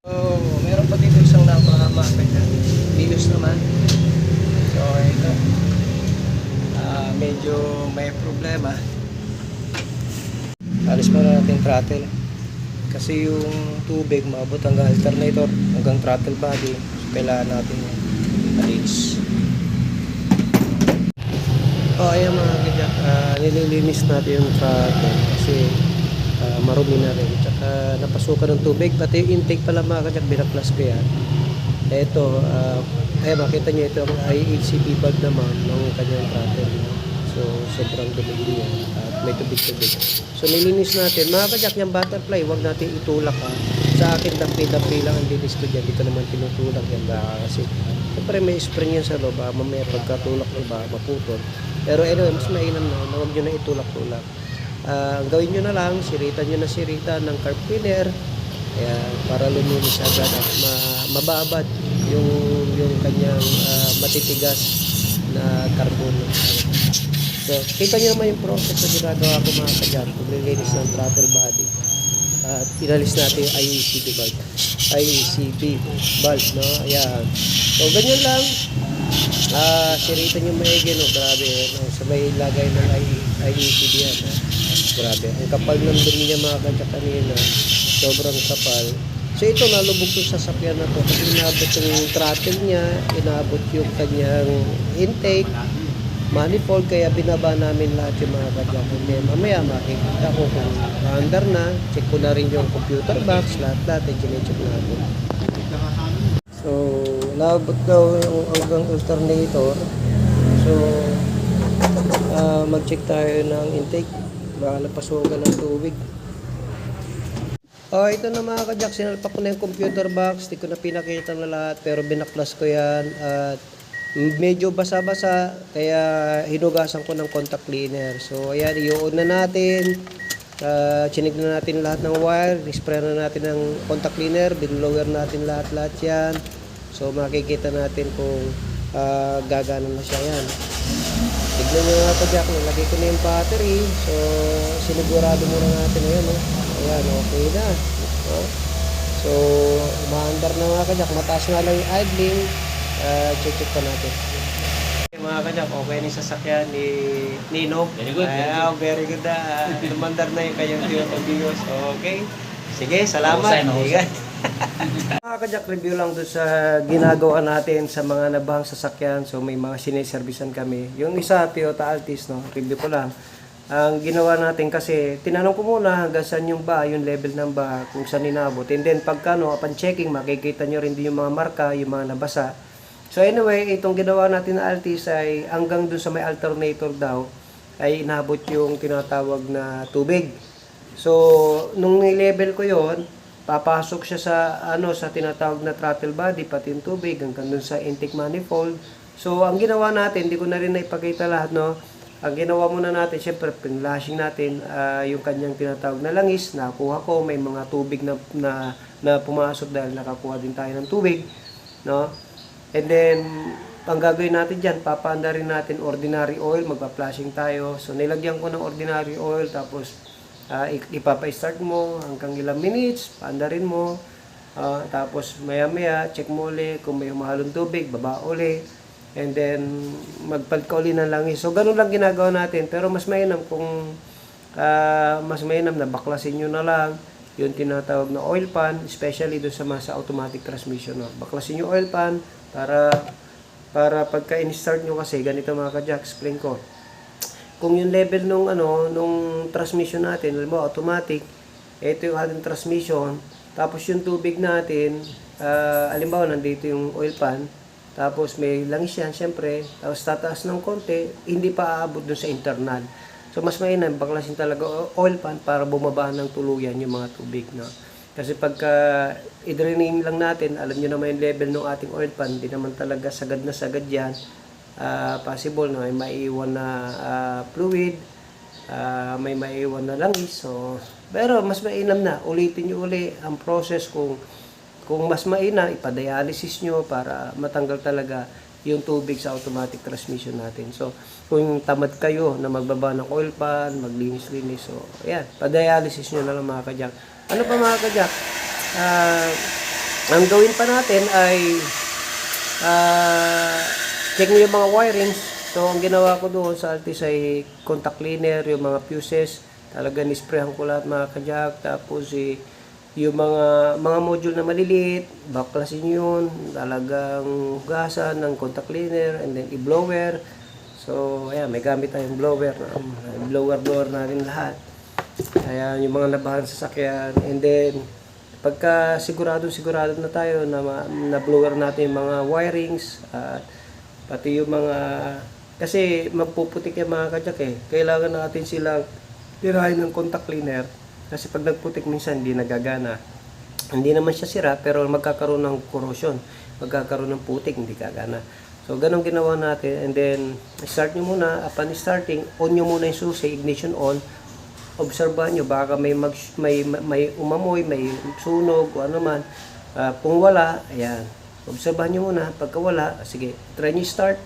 So, meron pa dito isang napahama kanya. Bilos naman. So, ito. Medyo may problema. Alis muna natin throttle. Kasi yung tubig maabot hanggang alternator, hanggang throttle body. So, kailangan natin yan. Alis. Ayan mga ganyan. Nililinis natin yung throttle kasi marumi na rin. Tsaka napasukan ng tubig. Pati yung intake pala mga ganyan, binaklas ko yan. Ito, ayan makita nyo ito ang IHCP valve naman ng kanyang throttle. So, sobrang dumi yan at may tubig-tubig. So, nilinis natin. Mga kajak, yung butterfly, huwag natin itulak ha. Sa akin, dampi-dampi lang ang linis ko dyan. Dito naman tinutulak yan baka kasi siyempre may spring yan sa loob. Mamaya pagkatulak ng baka maputol. Pero anyway, mas mainam na huwag nyo na itulak-tulak. Gawin nyo na lang, siritan nyo na siritan ng carb cleaner. Kaya para luminis agad at mababad yung kanyang matitigas na carbon. So, kita nyo naman yung process na ginagawa ko mga kadyan. Paglilinis ng throttle body. At inalis natin yung IECB valve. IECB valve, no? Ayan. So, ganyan lang. Siritan yung maigi, no? Grabe. No? Sabay lagay ng IECB yan. No? Grabe. Ang kapal ng dumi niya mga kadyan kanina. Sobrang kapal. So, ito nalubog ko sa sasakyan na to. Kasi inaabot yung throttle niya. Inaabot yung kanyang intake. Manifold, kaya binaba namin lahat yung mga kadyak. And then mamaya makikita ko kung under na, check ko na rin yung computer box, lahat i-check natin. So, labot daw yung hanggang alternator. So, mag-check tayo ng intake. Baka napasukan ng tubig. Ito na mga kadyak, sinalpak ko na yung computer box. Di ko na pinakita na lahat, pero binaklas ko yan. At medyo basa-basa kaya hinugasan ko ng contact cleaner. So ayan, i-on na natin. Chinig na natin lahat ng wire, spray na natin ng contact cleaner, binlower natin lahat yan. So makikita natin kung gagana na siya yan. Tignan nyo nga ito, Jack, nilagay ko na yung battery. So sinigurado muna natin ayan, no? Ayan, okay na. So umaandar na mga kadyak, mataas nga lang yung idling. Check pa natin. Mga kanyak, okay ni sasakyan ni Nino. Very good. Very good. Lumandar na yung kanyang videos. Okay. Sige, salamat. Mga kanyak, review lang doon sa ginagawa natin sa mga nabahang sasakyan. So may mga siniservisan kami. Yung isa, Toyota Altis, no? Review ko lang. Ang ginawa natin kasi, tinanong ko muna hanggang saan yung ba, yung level ng ba, kung saan inabot. And then pagka upon checking, makikita nyo rin din yung mga marka, yung mga nabasa. So anyway, itong ginawa natin na Altis ay hanggang dun sa may alternator daw ay inabot yung tinatawag na tubig. So nung ni-level ko yon, papasok siya sa sa tinatawag na throttle body pati yung tubig hanggang dun sa intake manifold. So ang ginawa natin, hindi ko na rin naipakita lahat, no. Ang ginawa muna natin, syempre pinlashing natin yung kanyang tinatawag na langis. Nakuha ko, may mga tubig na pumasok dahil nakakuha din tayo ng tubig, no. And then, ang gagawin natin dyan, papaanda rin natin ordinary oil, magpa-flashing tayo. So, nilagyan ko ng ordinary oil, tapos ipapa-start mo hanggang ilang minutes, paanda rin mo. Tapos, maya-maya, check mo ulit kung may humahalong tubig, baba ulit. And then, magpalit ka ulit ng langis. So, ganun lang ginagawa natin. Pero mas mainam kung na baklasin nyo na lang yung tinatawag na oil pan, especially doon sa automatic transmission. No? Baklasin yung oil pan, para pagka in-start nyo kasi ganito mga ka-jack, explain ko. Kung yung level nung transmission natin, alam mo, automatic, ito yung ating transmission, tapos yung tubig natin, alimbawa nandito yung oil pan, tapos may langis yan, syempre, tapos tataas ng konti, hindi pa aabot dun sa internal. So mas mainam, baklasin talaga oil pan para bumaba ng tuluyan yung mga tubig, no? Kasi pagka i-draining lang natin, alam nyo naman yung level ng ating oil pan, hindi naman talaga sagad na sagad yan. Possible na may maiiwan na fluid, may maiiwan na langis. So, pero mas mainam na, ulitin nyo uli ang process kung mas mainam, ipadialysis nyo para matanggal talaga yung tubig sa automatic transmission natin. So, kung tamad kayo na magbaba ng oil pan, maglinis-linis, so, ayan, padialysis nyo na lang mga kadyak. Ano pa mga kadyak? ang gawin pa natin ay check nyo yung mga wirings. So, ang ginawa ko doon sa Altis ay contact cleaner, yung mga fuses. Talaga nisprehan ko lahat mga kajak. Tapos, yung mga module na maliliit, baklasin yun. Talagang hugasan ng contact cleaner and then i-blower. So, ayan, may gamit tayong blower. Blower natin lahat. Ayan, yung mga nabahan sa sasakyan. And then, pagka sigurado na tayo na blower natin yung mga wirings at pati yung mga, kasi magpuputik yung mga kajak kailangan natin silang tirahin ng contact cleaner kasi pag nagputik minsan hindi nagagana, hindi naman siya sira pero magkakaroon ng corrosion, magkakaroon ng putik, hindi gagana. So ganun ginawa natin. And then start nyo muna. Upon starting, on nyo muna yung susi, ignition on. Obserbahan nyo, baka may umamoy, may sunog o ano man. Kung wala, ayan, obserbahan nyo muna. Pagka wala, sige, try nyo start.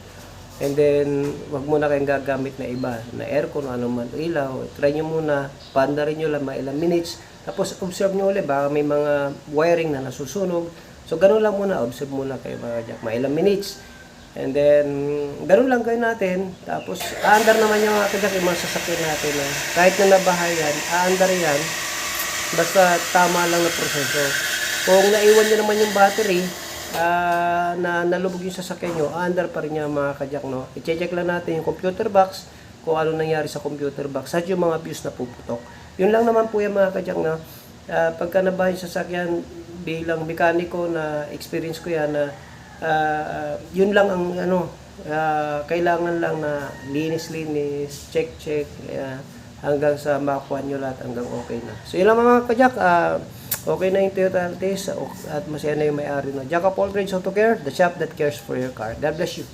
And then, wag muna kayong gagamit na iba, na aircon o ano man, ilaw. Try nyo muna, paandarin nyo lang mga ilang minutes. Tapos, observe nyo ulit, baka may mga wiring na nasusunog. So, ganun lang muna, observe muna kayo mga jack, mga ilang minutes. And then, ganun lang gawin natin. Tapos, aandar naman yung mga kajak, yung mga sasakyan natin. Kahit na nabahay yan, aandar yan. Basta tama lang na proseso. Kung naiwan nyo naman yung battery, na nalubog yung sasakyan nyo, aandar pa rin yung mga kajak, no? I-check lang natin yung computer box, kung ano nangyari sa computer box, at yung mga fuse na puputok. Yun lang naman po yung mga kajak, na pagka nabahay yung sasakyan, bilang mekaniko na experience ko yan, na yun lang ang kailangan lang na linis, check, hanggang sa makuha nyo lahat, hanggang okay na. So yun lang mga kajak, okay na yung Toyota Altis at masaya na yung may-ari na Jack of all trades, auto care, the shop that cares for your car. God bless you.